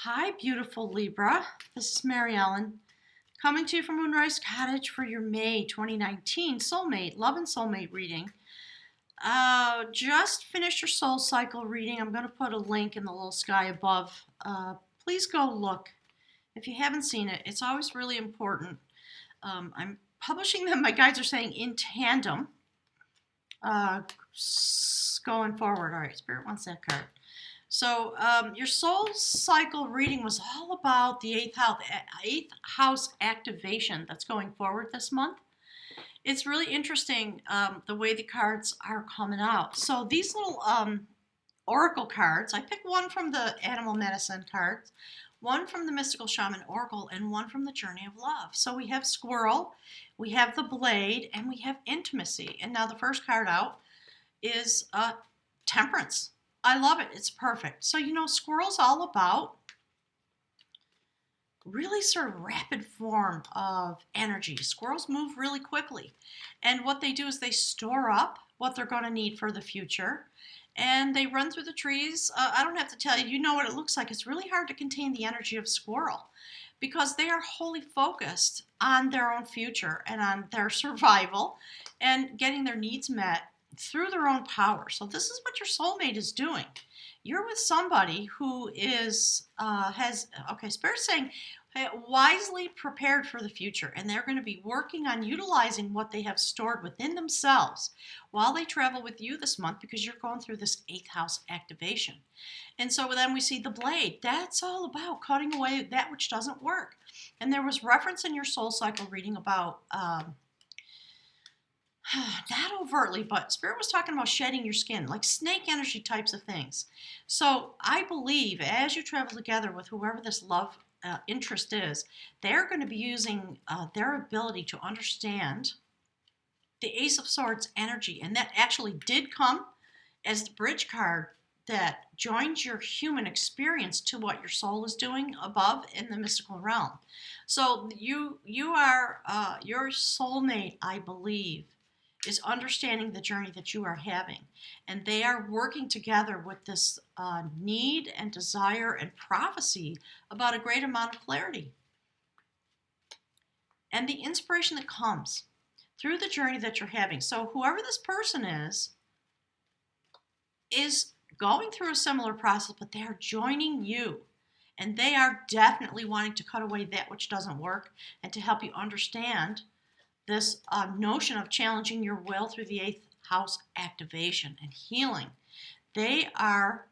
Hi, beautiful Libra. This is Mary Ellen coming to you from Moonrise Cottage for your May 2019 soulmate, love and soulmate reading. Just finished your soul cycle reading. I'm going to put a link in the little sky above. Please go look. If you haven't seen it, it's always really important. I'm publishing them, my guides are saying, in tandem going forward. All right, Spirit wants that card. So your soul cycle reading was all about the eighth house activation that's going forward this month. It's really interesting the way the cards are coming out. So these little oracle cards, I picked one from the animal medicine cards, one from the Mystical Shaman Oracle, and one from the Journey of Love. So we have Squirrel, we have the Blade, and we have Intimacy. And now the first card out is Temperance. I love it. It's perfect. So, Squirrel's all about really sort of rapid form of energy. Squirrels move really quickly. And what they do is they store up what they're going to need for the future. And they run through the trees. I don't have to tell you, you know what it looks like. It's really hard to contain the energy of squirrel because they are wholly focused on their own future and on their survival and getting their needs met through their own power. So this is what your soulmate is doing. You're with somebody who is Spirit's saying wisely prepared for the future, and they're going to be working on utilizing what they have stored within themselves while they travel with you this month, because you're going through this 8th house activation. And so then we see the Blade. That's all about cutting away that which doesn't work. And there was reference in your soul cycle reading about not overtly, but Spirit was talking about shedding your skin, like snake energy types of things. So I believe as you travel together with whoever this love interest is, they're going to be using their ability to understand the Ace of Swords energy. And that actually did come as the bridge card that joins your human experience to what your soul is doing above in the mystical realm. So you are, your soulmate, I believe, is understanding the journey that you are having. And they are working together with this need and desire and prophecy about a great amount of clarity. And the inspiration that comes through the journey that you're having. So whoever this person is going through a similar process, but they are joining you. And they are definitely wanting to cut away that which doesn't work and to help you understand this notion of challenging your will through the 8th house activation and healing. They are,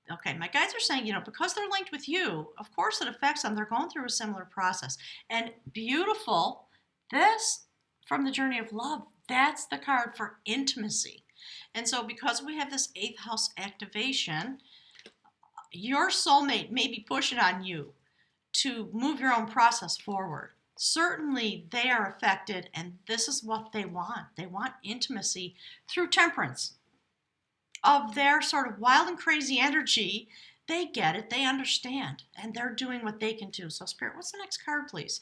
my guides are saying, because they're linked with you, of course it affects them. They're going through a similar process. And beautiful, this from the Journey of Love, that's the card for intimacy. And so because we have this 8th house activation, your soulmate may be pushing on you to move your own process forward. Certainly they are affected, and this is what they want. They want intimacy through temperance. Of their sort of wild and crazy energy, they get it, they understand, and they're doing what they can do. So Spirit, what's the next card, please?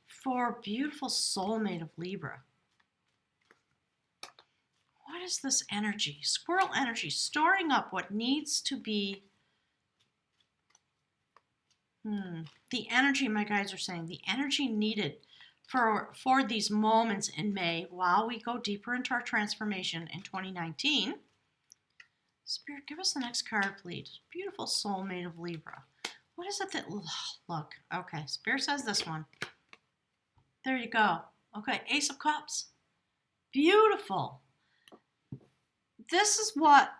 For beautiful soulmate of Libra. What is this energy? Squirrel energy, storing up what needs to be the energy, my guides are saying, the energy needed for these moments in May while we go deeper into our transformation in 2019. Spirit, give us the next card, please. Beautiful soulmate of Libra. What is it that, look, okay, Spirit says this one. There you go. Okay, Ace of Cups. Beautiful. This is what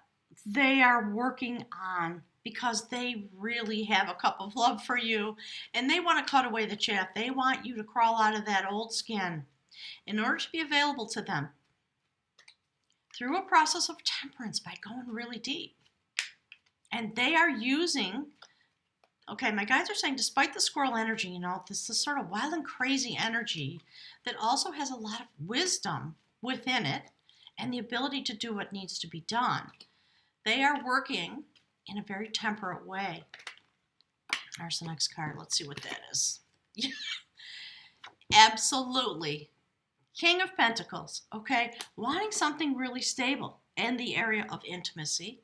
they are working on, because they really have a cup of love for you and they want to cut away the chaff. They want you to crawl out of that old skin in order to be available to them through a process of temperance by going really deep. And they are using, my guides are saying, despite the squirrel energy, this is sort of wild and crazy energy that also has a lot of wisdom within it and the ability to do what needs to be done. They are working in a very temperate way. There's the next card. Let's see what that is. Absolutely. King of Pentacles, wanting something really stable in the area of intimacy.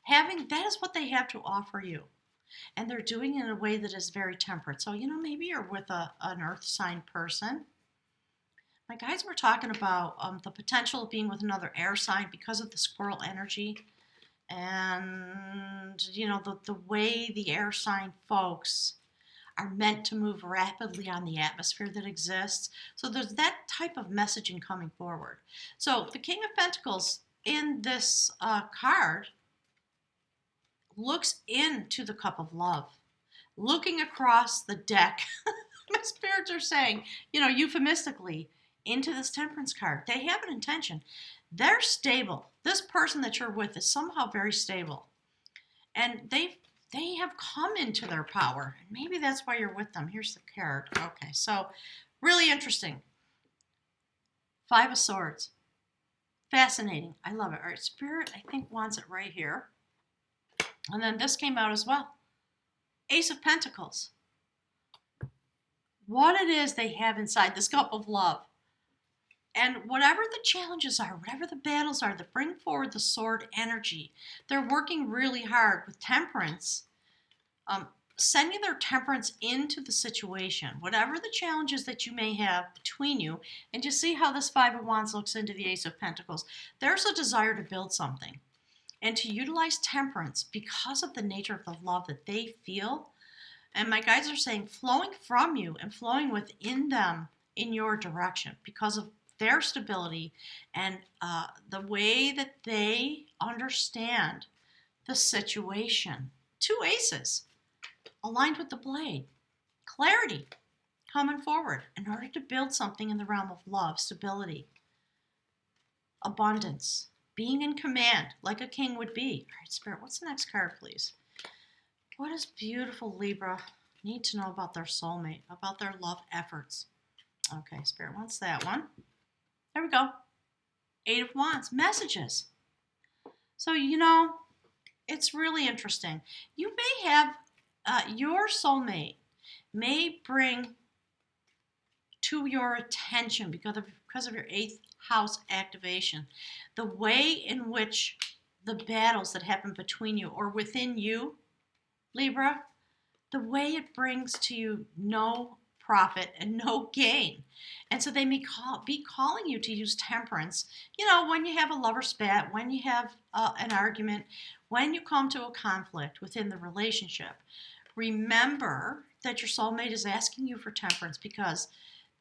That is what they have to offer you. And they're doing it in a way that is very temperate. So, maybe you're with an earth sign person. My guides were talking about the potential of being with another air sign because of the squirrel energy. And, the way the air sign folks are meant to move rapidly on the atmosphere that exists. So there's that type of messaging coming forward. So the King of Pentacles in this card looks into the cup of love, looking across the deck. My spirits are saying, euphemistically, into this Temperance card. They have an intention. They're stable. This person that you're with is somehow very stable. And they have come into their power. And maybe that's why you're with them. Here's the card. Okay, so really interesting. Five of Swords. Fascinating. I love it. All right, Spirit, I think, wants it right here. And then this came out as well. Ace of Pentacles. What it is they have inside this cup of love. And whatever the challenges are, whatever the battles are that bring forward the sword energy, they're working really hard with Temperance, sending their temperance into the situation, whatever the challenges that you may have between you. And you see how this Five of Wands looks into the Ace of Pentacles. There's a desire to build something and to utilize Temperance because of the nature of the love that they feel. And my guides are saying flowing from you and flowing within them in your direction because of their stability and the way that they understand the situation. Two aces aligned with the blade. Clarity coming forward in order to build something in the realm of love, stability, abundance, being in command like a king would be. All right, Spirit, what's the next card, please? What does beautiful Libra need to know about their soulmate, about their love efforts? Okay, Spirit wants that one. There we go. Eight of Wands. Messages. So, it's really interesting. You may have your soulmate may bring to your attention because of your 8th house activation the way in which the battles that happen between you or within you, Libra, the way it brings to you no profit and no gain. And so they may be calling you to use Temperance, when you have a lover spat, when you have an argument, when you come to a conflict within the relationship. Remember that your soulmate is asking you for Temperance because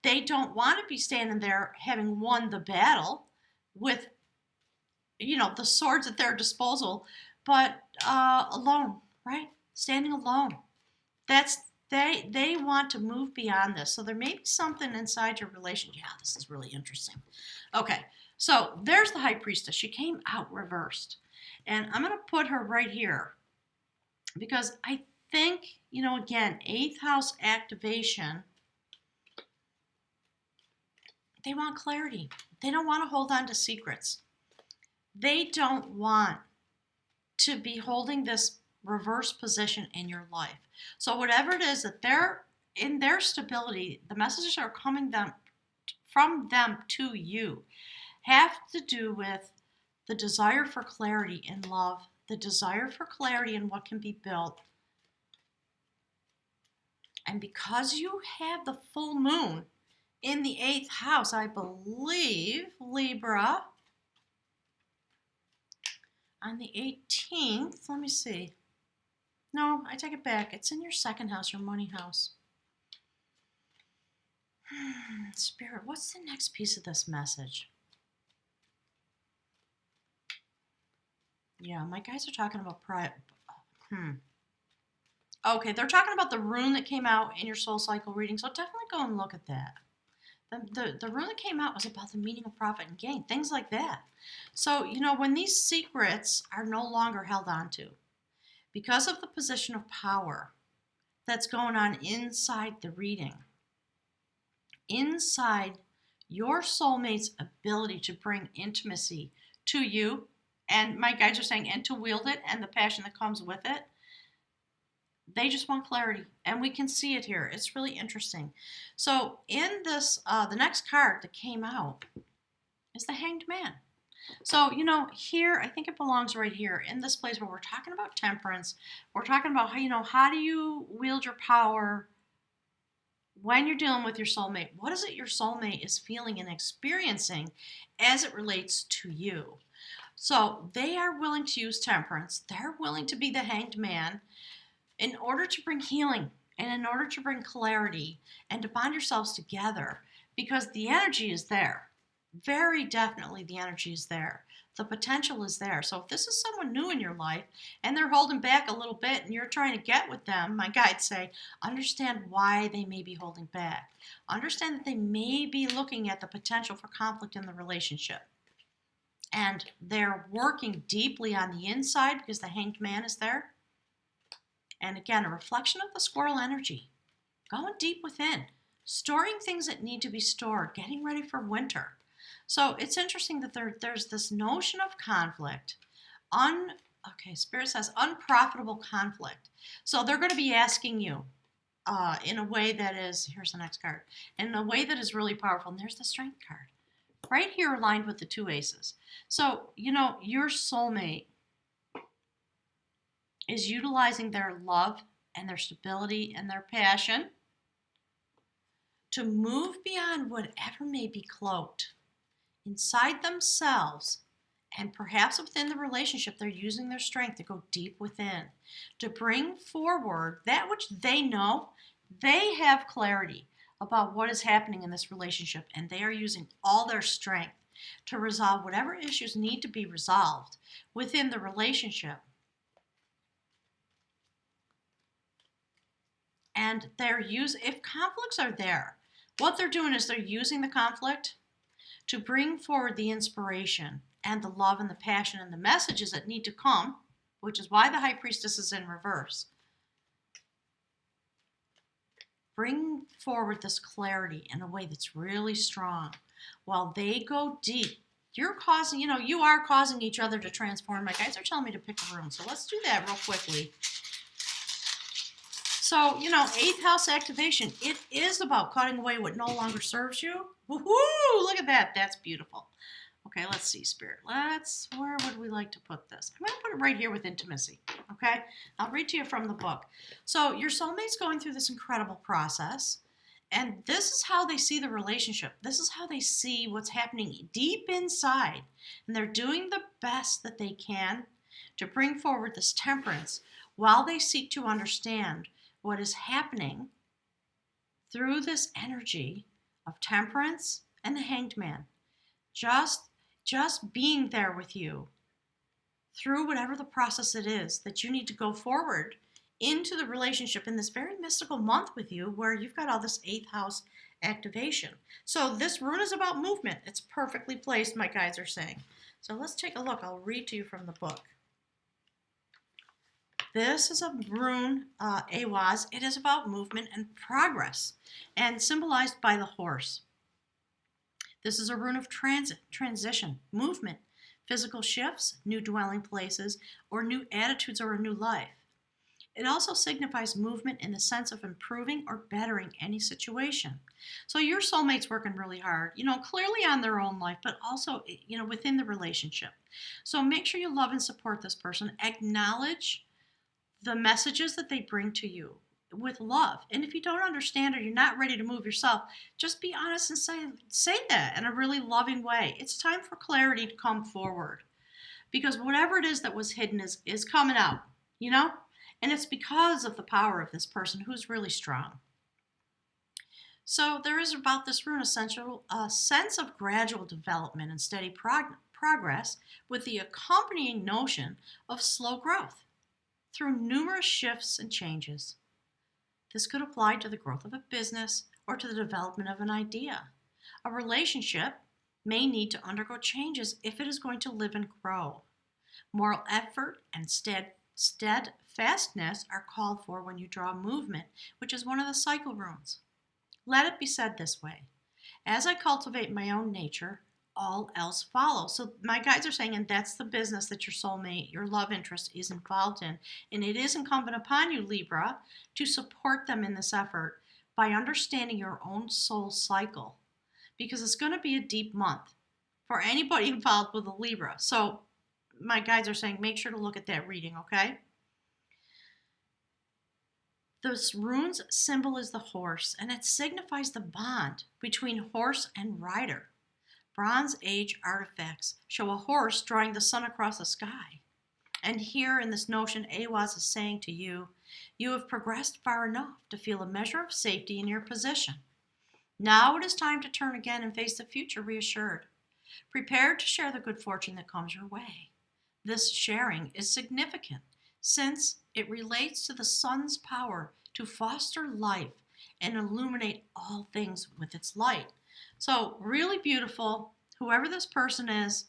they don't want to be standing there having won the battle with, the swords at their disposal, but alone, right? Standing alone. They want to move beyond this. So there may be something inside your relationship. Yeah, this is really interesting. Okay, so there's the High Priestess. She came out reversed. And I'm going to put her right here because I think, again, 8th house activation, they want clarity. They don't want to hold on to secrets. They don't want to be holding this reverse position in your life. So whatever it is that they're in their stability, the messages are coming from them to you have to do with the desire for clarity in love, the desire for clarity in what can be built. And because you have the full moon in the 8th house, I believe, Libra, on the 18th, let me see. No, I take it back. It's in your 2nd house, your money house. Spirit, what's the next piece of this message? Yeah, my guys are talking about pride. Okay, they're talking about the rune that came out in your soul cycle reading, so definitely go and look at that. The rune that came out was about the meaning of profit and gain, things like that. So, when these secrets are no longer held on to, because of the position of power that's going on inside the reading, inside your soulmate's ability to bring intimacy to you, and my guides are saying, and to wield it, and the passion that comes with it, they just want clarity, and we can see it here. It's really interesting. So in this, the next card that came out is the Hanged Man. So, here, I think it belongs right here in this place where we're talking about temperance. We're talking about how do you wield your power when you're dealing with your soulmate? What is it your soulmate is feeling and experiencing as it relates to you? So, they are willing to use temperance. They're willing to be the hanged man in order to bring healing and in order to bring clarity and to bond yourselves together because the energy is there. Very definitely the energy is there. The potential is there. So if this is someone new in your life and they're holding back a little bit and you're trying to get with them, my guides say, understand why they may be holding back. Understand that they may be looking at the potential for conflict in the relationship. And they're working deeply on the inside because the hanged man is there. And again, a reflection of the squirrel energy, going deep within, storing things that need to be stored, getting ready for winter. So it's interesting that there's this notion of conflict. Spirit says unprofitable conflict. So they're going to be asking you in a way that is, here's the next card, in a way that is really powerful. And there's the strength card right here aligned with the two aces. So, your soulmate is utilizing their love and their stability and their passion to move beyond whatever may be cloaked inside themselves, and perhaps within the relationship. They're using their strength to go deep within, to bring forward that which they know. They have clarity about what is happening in this relationship, and they are using all their strength to resolve whatever issues need to be resolved within the relationship. And if conflicts are there, what they're doing is they're using the conflict to bring forward the inspiration and the love and the passion and the messages that need to come, which is why the High Priestess is in reverse. Bring forward this clarity in a way that's really strong while they go deep. You are causing each other to transform. My guides are telling me to pick a room, so let's do that real quickly. So, 8th house activation, it is about cutting away what no longer serves you. Woohoo! Look at that. That's beautiful. Okay, let's see, Spirit. Where would we like to put this? I'm going to put it right here with intimacy. Okay? I'll read to you from the book. So, your soulmate's going through this incredible process, and this is how they see the relationship. This is how they see what's happening deep inside. And they're doing the best that they can to bring forward this temperance while they seek to understand what is happening through this energy of temperance and the hanged man. Just being there with you through whatever the process it is that you need to go forward into the relationship in this very mystical month with you, where you've got all this 8th house activation. So this rune is about movement. It's perfectly placed, my guides are saying. So let's take a look. I'll read to you from the book. This is a rune, Awaz. It is about movement and progress, and symbolized by the horse. This is a rune of transition, movement, physical shifts, new dwelling places, or new attitudes or a new life. It also signifies movement in the sense of improving or bettering any situation. So your soulmate's working really hard, clearly on their own life, but also, within the relationship. So make sure you love and support this person. Acknowledge the messages that they bring to you with love. And if you don't understand or you're not ready to move yourself, just be honest and say that in a really loving way. It's time for clarity to come forward, because whatever it is that was hidden is coming out, and it's because of the power of this person who's really strong. So there is about this rune a sense of gradual development and steady progress with the accompanying notion of slow growth through numerous shifts and changes. This could apply to the growth of a business or to the development of an idea. A relationship may need to undergo changes if it is going to live and grow. Moral effort and steadfastness are called for when you draw movement, which is one of the cycle runes. Let it be said this way: as I cultivate my own nature, all else follows. So my guides are saying, and that's the business that your soulmate, your love interest, is involved in. And it is incumbent upon you, Libra, to support them in this effort by understanding your own soul cycle, because it's going to be a deep month. for anybody involved with a Libra. So my guides are saying make sure to look at that reading, okay? This rune's symbol is the horse, and it signifies the bond between horse and rider. Bronze Age artifacts show a horse drawing the sun across the sky. And here in this notion, Awaz is saying to you, you have progressed far enough to feel a measure of safety in your position. Now it is time to turn again and face the future reassured. Prepare to share the good fortune that comes your way. This sharing is significant since it relates to the sun's power to foster life and illuminate all things with its light. So, really beautiful. Whoever this person is,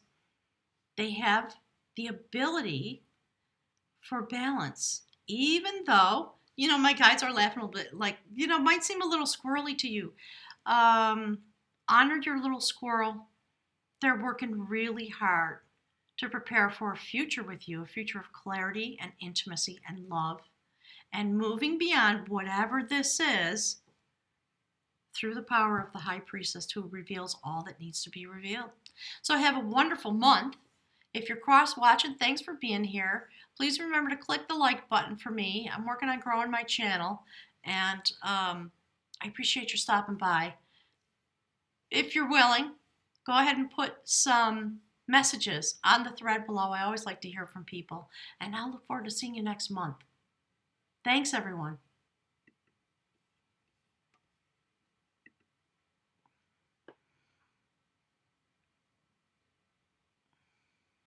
they have the ability for balance, even though, my guides are laughing a little bit, like, might seem a little squirrely to you. Honor your little squirrel. They're working really hard to prepare for a future with you, a future of clarity and intimacy and love, and moving beyond whatever this is through the power of the High Priestess who reveals all that needs to be revealed. So have a wonderful month. If you're cross-watching, thanks for being here. Please remember to click the like button for me. I'm working on growing my channel, and I appreciate your stopping by. If you're willing, go ahead and put some messages on the thread below. I always like to hear from people, and I'll look forward to seeing you next month. Thanks, everyone.